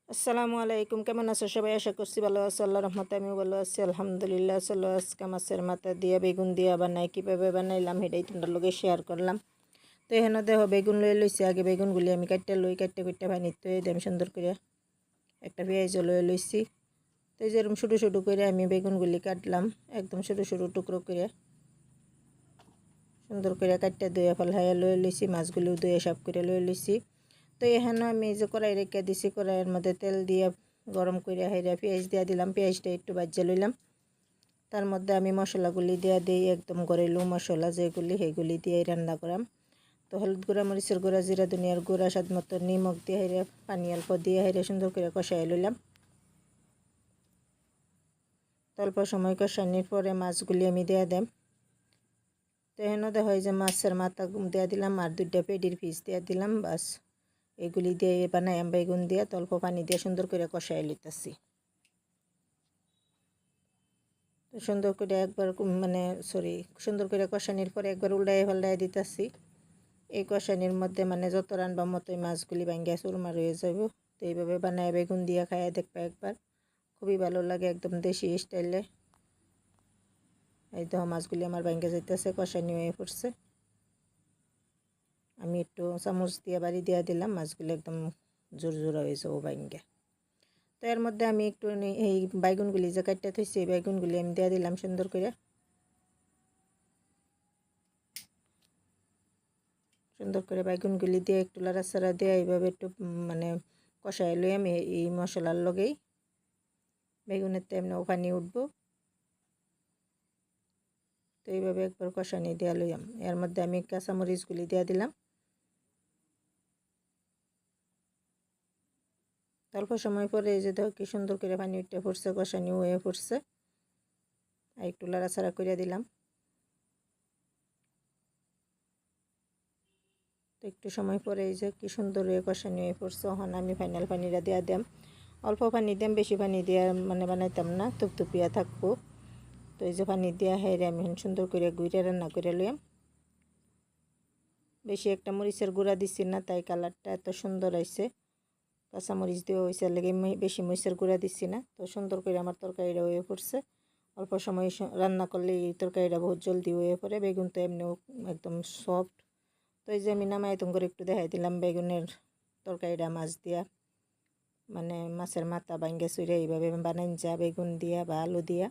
আসসালামু আলাইকুম, কেমন আছো সবাই? আশা করছি ভালো আছো। আল্লাহ রহমতে আমিও ভালো আছি, আলহামদুলিল্লাহ। চলো আজকে মাছের মাথা দিয়ে বেগুন দিয়ে বানাই, কীভাবে বানাইলাম সেটাই তোমার লগে শেয়ার করলাম। তো এখানে দেখো বেগুন লইছি। আগে বেগুনগুলি আমি কাটতে কুটতে পানিতে ধুয়ে দিলাম সুন্দর করে। একটা পেঁয়াজও লইছি। তো এই যেরকম ছোটো ছোটো করে আমি বেগুনগুলি কাটলাম, একদম ছোটো ছোটো টুকরো করে সুন্দর করে কাটতে ধুয়ে ফেলাইয়া লইছি। মাছগুলিও ধুয়ে সাফ করে লইছি। তো এখানে আমি যে কড়াই রেখে দিছি, কড়াইয়ের মধ্যে তেল দিয়ে গরম করে হাইরা পেঁয়াজ দিয়ে দিলাম। পেঁয়াজটা একটু ভাজা লইলাম। তার মধ্যে আমি মশলাগুলি দিয়ে দিই, একদম ঘরেলু মশলা যেগুলি সেগুলি দিয়ে রান্না করাম। তো হলুদ গুঁড়া, মরিচের গুঁড়া, জিরা ধনিয়ার গুঁড়া, স্বাদ মতো নিমখ দিয়ে হাইরা পানি অল্প দিয়ে হাইরা সুন্দর করে কষাই লইলাম। অল্প সময় কষানির পরে মাছগুলি আমি দিয়ে দেম। তো এখানে দেখা হয় যে মাছের মাথা দিয়ে দিলাম আর দুইটা পেটির পিস দিয়ে দিলাম। বাস এগুলি দিয়ে বানাই বেগুন দিয়ে অল্প পানি দিয়ে সুন্দর করে কষাই লইতেছি। তো সুন্দর করে একবার সুন্দর করে কষানির পরে একবার উল্টাই দিতেছি। এই কষানির মধ্যে যত রান্না মতোই মাছগুলি ভাঙ্গিয়া চুরমার হয়ে যাব। তো এইভাবে বানায় বেগুন দিয়ে খাইয়া দেখবা একবার, খুবই ভালো লাগে, একদম দেশি স্টাইলে। এই তো মাছগুলি আমার ভাঙ্গা যাইতেছে, কষানি হয়ে পড়ছে। আমি একটু চামচ দিয়ে বাড়ি দিয়ে দিলাম, মাছগুলি একদম জোর হয়ে যাবো ভাঙ্গা। তো এর মধ্যে আমি একটু এই বাইগুনগুলি যে কাটতে থইছি, এই বাইগুনগুলি আমি দিয়ে দিলাম সুন্দর করে। বাইগুনগুলি দিয়ে একটু লাড়াচাড়া দিয়ে এইভাবে একটু কষাই লই আমি এই মশলার লগেই। বেগুনের তো এমনিও পানি উঠবো। তো এইভাবে একবার কষানি দেওয়া লইয়াম। এর মধ্যে আমি কাঁচামরিচগুলি দিয়ে দিলাম। অল্প সময় পরে এই যে দেখো কি সুন্দর করে পানি উঠে পড়ছে, কষানি হয়ে পড়ছে। আর একটু লাড়াচাড়া করে দিলাম। তো একটু সময় পরে এই যে কি সুন্দর হয়ে কষানি হয়ে পড়ছে। এখন আমি ফাইনাল পানিটা দিয়ে দিলাম। অল্প পানি দিলাম, বেশি পানি দিয়ে বানাইতাম না, থুপথুপিয়া থাকবো। তো এই যে পানি দেওয়া হেরে আমি সুন্দর করে গুঁড়ে রান্না করে লইয়াম। বেশি একটা মরিচের গুঁড়া দিচ্ছি না, তাই কালারটা এত সুন্দর হয়েছে। কাঁচামরিচ দেওয়া হয়েছে লেগে বেশি মরিচের গুঁড়া দিচ্ছি না। তো সুন্দর করে আমার তরকারিটা হয়ে পড়ছে। অল্প সময় রান্না করলে এই তরকারিটা বহুত জলদি হয়ে পড়ে। বেগুন তো এমনিও একদম সফট। তো এই যে আমি নামাই করে একটু দেখাই দিলাম বেগুনের তরকারিটা মাছ দিয়া, মাছের মাথা ভাঙ্গে চুইরে এইভাবে বানাই যা বেগুন দিয়া বা আলু দিয়া।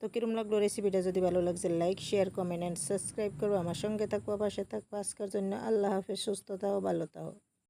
তো কিরম লাগলো রেসিপিটা? যদি ভালো লাগছে like, share, comment and subscribe করবো। আমার সঙ্গে থাকবো, পাশে থাকবো। আজকের জন্য আল্লাহ হাফেজ, সুস্থ থাও, ভালো থাও।